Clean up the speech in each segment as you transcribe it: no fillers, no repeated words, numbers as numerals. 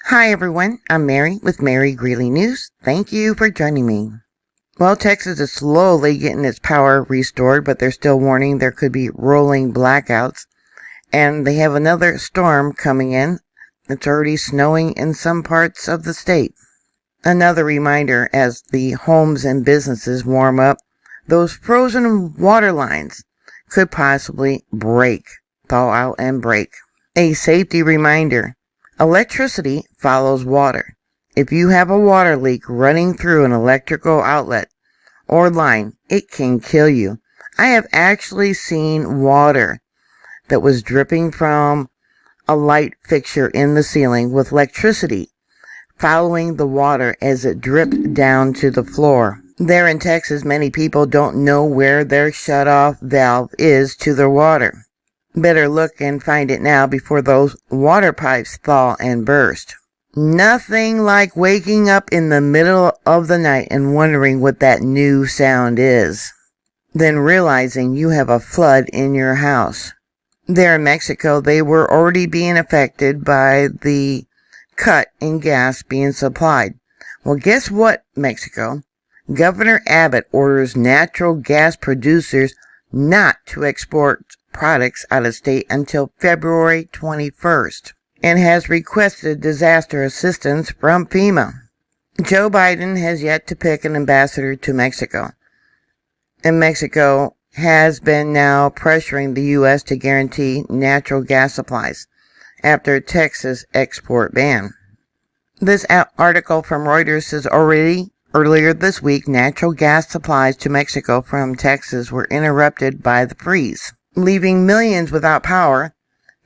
Hi everyone, I'm Mary with Mary Greeley News. Thank you for joining me. Well, Texas is slowly getting its power restored, but they're still warning there could be rolling blackouts. And they have another storm coming in. It's already snowing in some parts of the state. Another reminder as the homes and businesses warm up, those frozen water lines could possibly thaw out and break. A safety reminder. Electricity follows water. If you have a water leak running through an electrical outlet or line, it can kill you. I have actually seen water that was dripping from a light fixture in the ceiling with electricity following the water as it dripped down to the floor. There in Texas, many people don't know where their shut-off valve is to their water. Better look and find it now before those water pipes thaw and burst. Nothing like waking up in the middle of the night and wondering what that new sound is. Then realizing you have a flood in your house. There in Mexico, they were already being affected by the cut in gas being supplied. Well, guess what, Mexico? Governor Abbott orders natural gas producers not to export products out of state until February 21st and has requested disaster assistance from FEMA. Joe Biden has yet to pick an ambassador to Mexico, and Mexico has been now pressuring the U.S. to guarantee natural gas supplies after Texas export ban. This article from Reuters says earlier this week, natural gas supplies to Mexico from Texas were interrupted by the freeze, leaving millions without power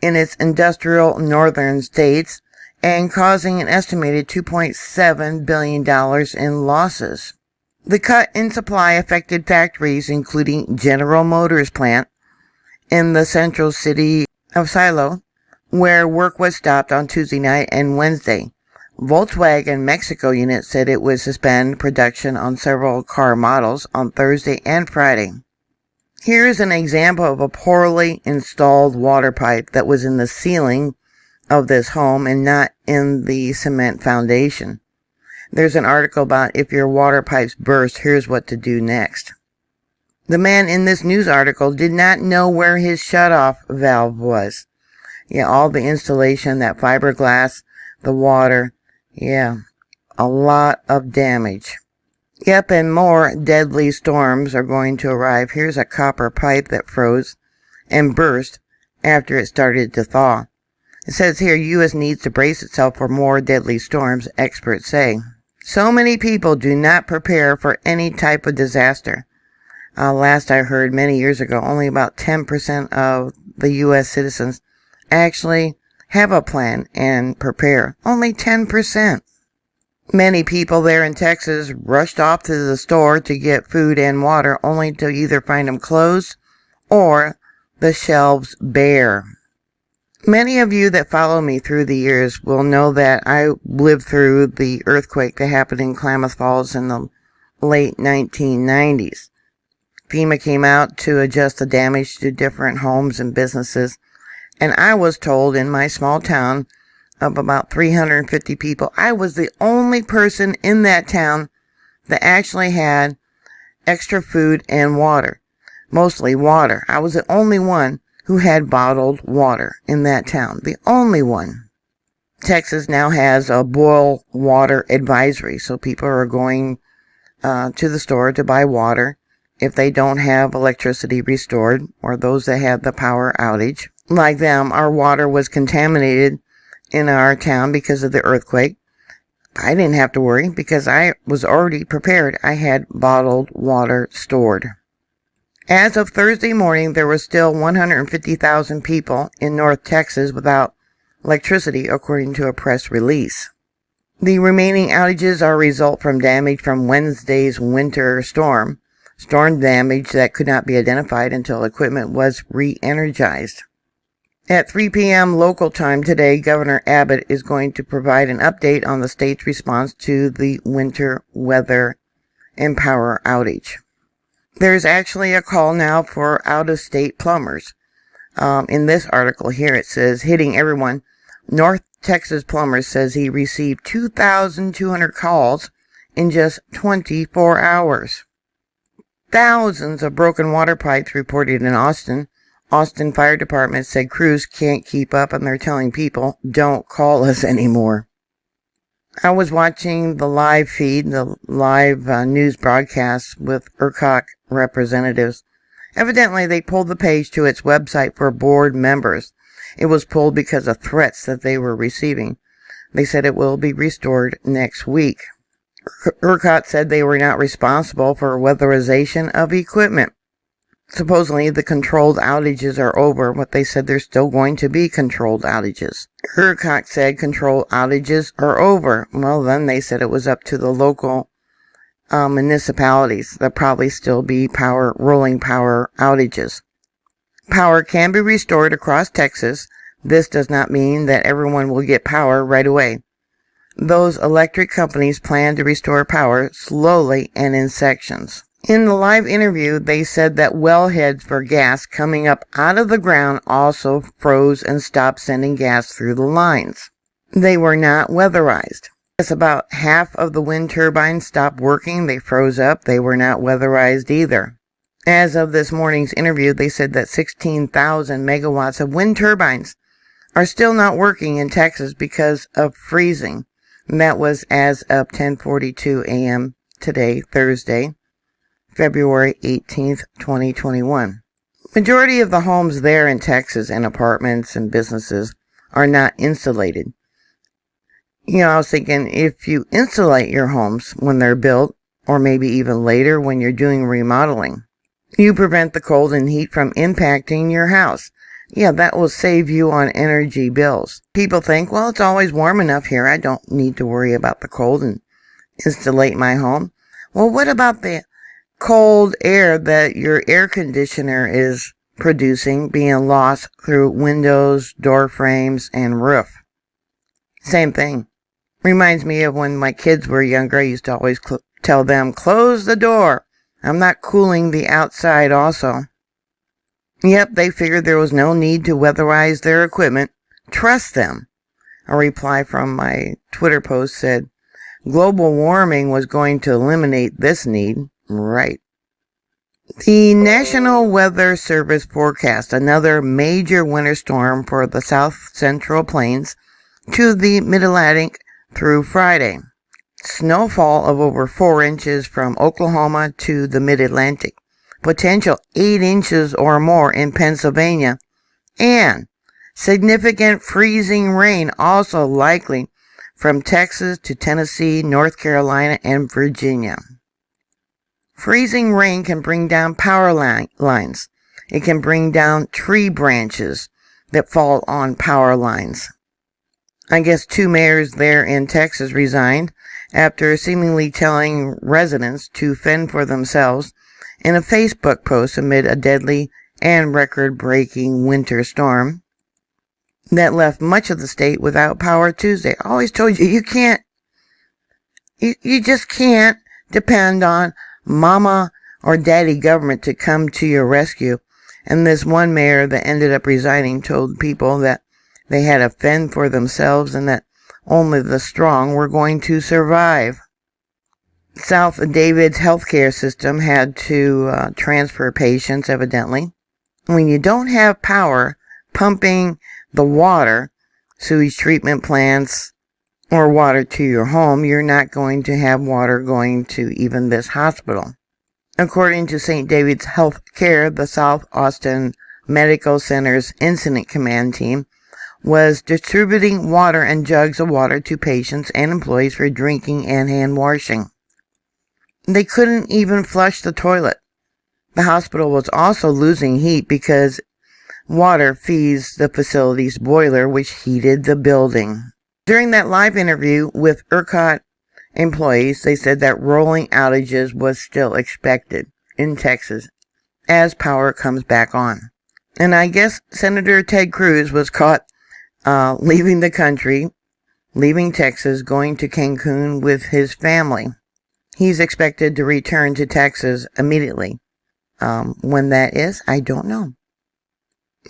in its industrial northern states and causing an estimated $2.7 billion in losses. The cut in supply affected factories including General Motors plant in the central city of Silo, where work was stopped on Tuesday night and Wednesday. Volkswagen Mexico unit said it would suspend production on several car models on Thursday and Friday. Here's an example of a poorly installed water pipe that was in the ceiling of this home and not in the cement foundation. There's an article about if your water pipes burst, here's what to do next. The man in this news article did not know where his shutoff valve was. Yeah, all the installation, that fiberglass, the water, yeah, a lot of damage. Yep, and more deadly storms are going to arrive. Here's a copper pipe that froze and burst after it started to thaw. It says here, U.S. needs to brace itself for more deadly storms, experts say. So many people do not prepare for any type of disaster. Last I heard many years ago, only about 10% of the U.S. citizens actually have a plan and prepare. Only 10%. Many people there in Texas rushed off to the store to get food and water, only to either find them closed or the shelves bare. Many of you that follow me through the years will know that I lived through the earthquake that happened in Klamath Falls in the late 1990s. FEMA came out to adjust the damage to different homes and businesses, and I was told in my small town of about 350 people, I was the only person in that town that actually had extra food and water. Mostly water. I was the only one who had bottled water in that town. The only one. Texas now has a boil water advisory, so people are going to the store to buy water if they don't have electricity restored, or those that had the power outage. Like them, our water was contaminated in our town because of the earthquake. I didn't have to worry because I was already prepared. I had bottled water stored. As of Thursday morning, there were still 150,000 people in North Texas without electricity, according to a press release. The remaining outages are a result from damage from Wednesday's winter storm damage that could not be identified until equipment was re-energized. At 3 p.m. local time today, Governor Abbott is going to provide an update on the state's response to the winter weather and power outage. There's actually a call now for out-of-state plumbers. In this article here, it says, hitting everyone, North Texas Plumer says he received 2,200 calls in just 24 hours. Thousands of broken water pipes reported in Austin. Austin Fire Department said Cruz can't keep up and they're telling people, don't call us anymore. I was watching the live feed, the live news broadcasts with ERCOT representatives. Evidently, they pulled the page to its website for board members. It was pulled because of threats that they were receiving. They said it will be restored next week. ERCOT said they were not responsible for weatherization of equipment. Supposedly, the controlled outages are over, but they said there's still going to be controlled outages. ERCOT said controlled outages are over. Well, then they said it was up to the local municipalities. There'll probably still be rolling power outages. Power can be restored across Texas. This does not mean that everyone will get power right away. Those electric companies plan to restore power slowly and in sections. In the live interview, they said that wellheads for gas coming up out of the ground also froze and stopped sending gas through the lines. They were not weatherized. Yes, about half of the wind turbines stopped working. They froze up. They were not weatherized either. As of this morning's interview, they said that 16,000 megawatts of wind turbines are still not working in Texas because of freezing. And that was as of 10:42 a.m. today, Thursday, February 18th, 2021. Majority of the homes there in Texas and apartments and businesses are not insulated. I was thinking if you insulate your homes when they're built, or maybe even later when you're doing remodeling, you prevent the cold and heat from impacting your house. Yeah, that will save you on energy bills. People think, well, it's always warm enough here. I don't need to worry about the cold and insulate my home. Well, what about the cold air that your air conditioner is producing being lost through windows, door frames, and roof? Same thing. Reminds me of when my kids were younger. I used to always tell them, close the door. I'm not cooling the outside also. Yep, they figured there was no need to weatherize their equipment. Trust them. A reply from my Twitter post said, global warming was going to eliminate this need. Right. The National Weather Service forecast another major winter storm for the south central plains to the mid-Atlantic through Friday. Snowfall of over 4 inches from Oklahoma to the mid-Atlantic. Potential 8 inches or more in Pennsylvania. And significant freezing rain also likely from Texas to Tennessee, North Carolina, and Virginia. Freezing rain can bring down power lines. It can bring down tree branches that fall on power lines. I guess 2 mayors there in Texas resigned after seemingly telling residents to fend for themselves in a Facebook post amid a deadly and record-breaking winter storm that left much of the state without power Tuesday. I always told you, you just can't depend on mama or daddy government to come to your rescue. And this one mayor that ended up resigning told people that they had to fend for themselves and that only the strong were going to survive. South David's healthcare system had to transfer patients, evidently. When you don't have power pumping the water, sewage treatment plants, or water to your home, you're not going to have water going to even this hospital. According to St. David's Healthcare, the South Austin Medical Center's Incident Command Team was distributing water and jugs of water to patients and employees for drinking and hand washing. They couldn't even flush the toilet. The hospital was also losing heat because water feeds the facility's boiler, which heated the building. During that live interview with ERCOT employees, they said that rolling outages was still expected in Texas as power comes back on. And I guess Senator Ted Cruz was caught leaving the country, leaving Texas, going to Cancun with his family. He's expected to return to Texas immediately. When that is, I don't know.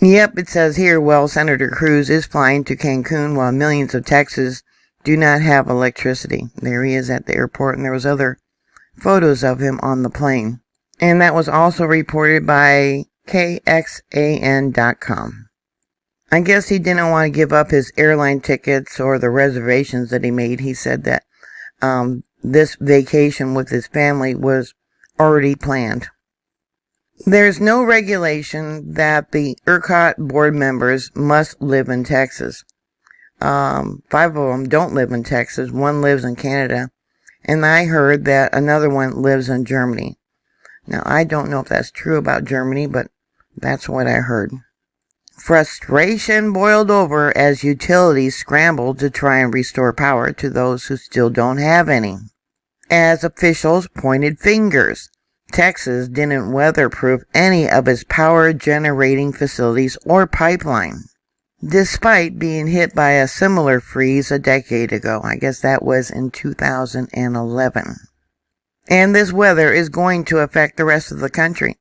Yep, it says here, well, Senator Cruz is flying to Cancun while millions of Texans do not have electricity. There he is at the airport, and there was other photos of him on the plane. And that was also reported by KXAN.com. I guess he didn't want to give up his airline tickets or the reservations that he made. He said that this vacation with his family was already planned. There's no regulation that the ERCOT board members must live in Texas. 5 of them don't live in Texas. 1 lives in Canada. And I heard that another one lives in Germany. Now, I don't know if that's true about Germany, but that's what I heard. Frustration boiled over as utilities scrambled to try and restore power to those who still don't have any. As officials pointed fingers, Texas didn't weatherproof any of its power generating facilities or pipeline, despite being hit by a similar freeze a decade ago. I guess that was in 2011. And this weather is going to affect the rest of the country.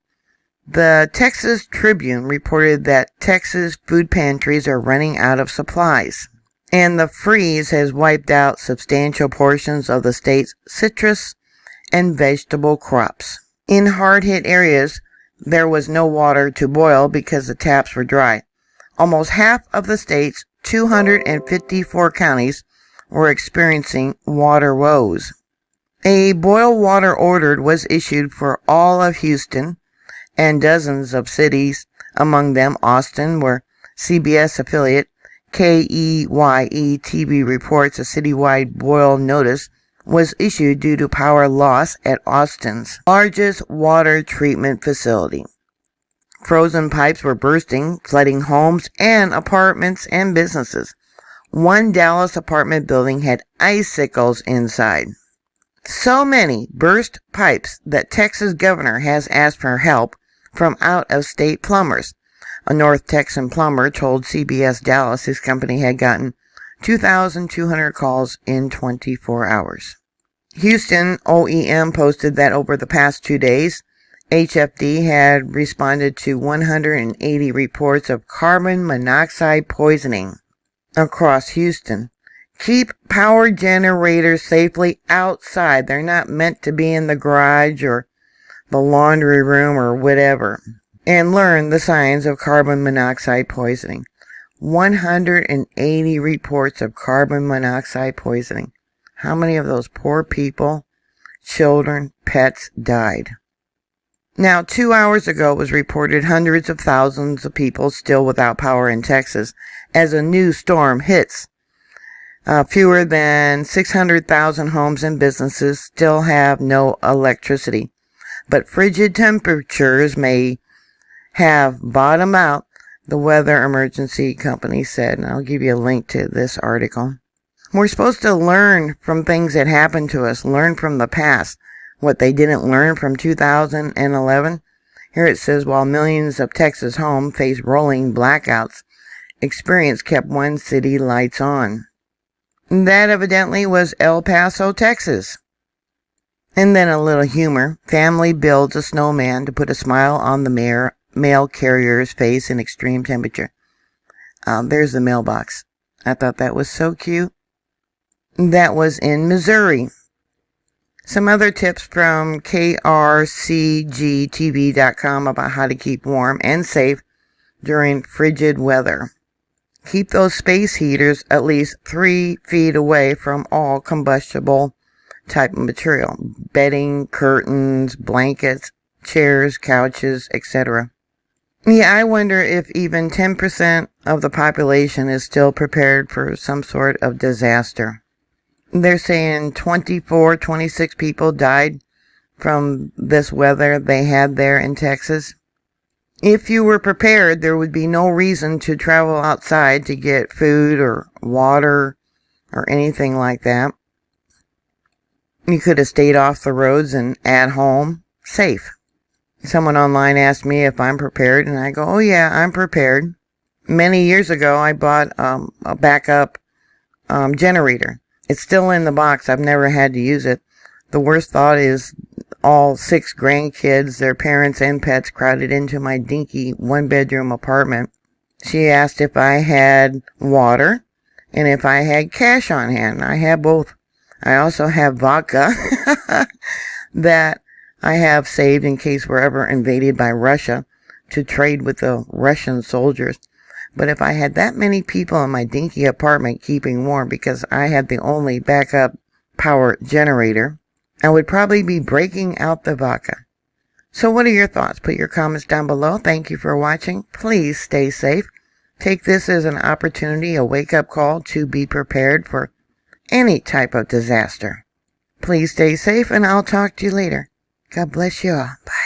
The Texas Tribune reported that Texas food pantries are running out of supplies, and the freeze has wiped out substantial portions of the state's citrus and vegetable crops. In hard-hit areas, there was no water to boil because the taps were dry. Almost half of the state's 254 counties were experiencing water woes. A boil water order was issued for all of Houston and dozens of cities, among them Austin, where CBS affiliate KEYE TV reports a citywide boil notice was issued due to power loss at Austin's largest water treatment facility. Frozen pipes were bursting, flooding homes and apartments and businesses. One Dallas apartment building had icicles inside. So many burst pipes that Texas governor has asked for help from out-of-state plumbers. A North Texan plumber told CBS Dallas his company had gotten 2,200 calls in 24 hours. Houston OEM posted that over the past 2 days, HFD had responded to 180 reports of carbon monoxide poisoning across Houston. Keep power generators safely outside. They're not meant to be in the garage or the laundry room or whatever. And learn the signs of carbon monoxide poisoning. 180 reports of carbon monoxide poisoning. How many of those poor people, children, pets died? Now, 2 hours ago it was reported hundreds of thousands of people still without power in Texas as a new storm hits. Fewer than 600,000 homes and businesses still have no electricity. But frigid temperatures may have bottomed out, the Weather Emergency Company said. And I'll give you a link to this article. We're supposed to learn from things that happened to us, learn from the past. What they didn't learn from 2011. Here it says, while millions of Texas homes face rolling blackouts, experience kept one city lights on. That evidently was El Paso, Texas. And then a little humor. Family builds a snowman to put a smile on the mail carrier's face in extreme temperature. There's the mailbox. I thought that was so cute. That was in Missouri. Some other tips from krcgtv.com about how to keep warm and safe during frigid weather. Keep those space heaters at least 3 feet away from all combustible type of material. Bedding, curtains, blankets, chairs, couches, etc. Yeah, I wonder if even 10% of the population is still prepared for some sort of disaster. They're saying 26 people died from this weather they had there in Texas. If you were prepared, there would be no reason to travel outside to get food or water or anything like that. You could have stayed off the roads and at home, safe. Someone online asked me if I'm prepared, and I go, oh yeah, I'm prepared. Many years ago, I bought a backup generator. It's still in the box. I've never had to use it. The worst thought is all 6 grandkids, their parents and pets crowded into my dinky 1-bedroom apartment. She asked if I had water and if I had cash on hand. I have both. I also have vodka that I have saved in case we're ever invaded by Russia to trade with the Russian soldiers. But if I had that many people in my dinky apartment keeping warm because I had the only backup power generator, I would probably be breaking out the vodka. So what are your thoughts? Put your comments down below. Thank you for watching. Please stay safe. Take this as an opportunity, a wake-up call to be prepared for any type of disaster. Please stay safe, and I'll talk to you later. God bless you all. Bye.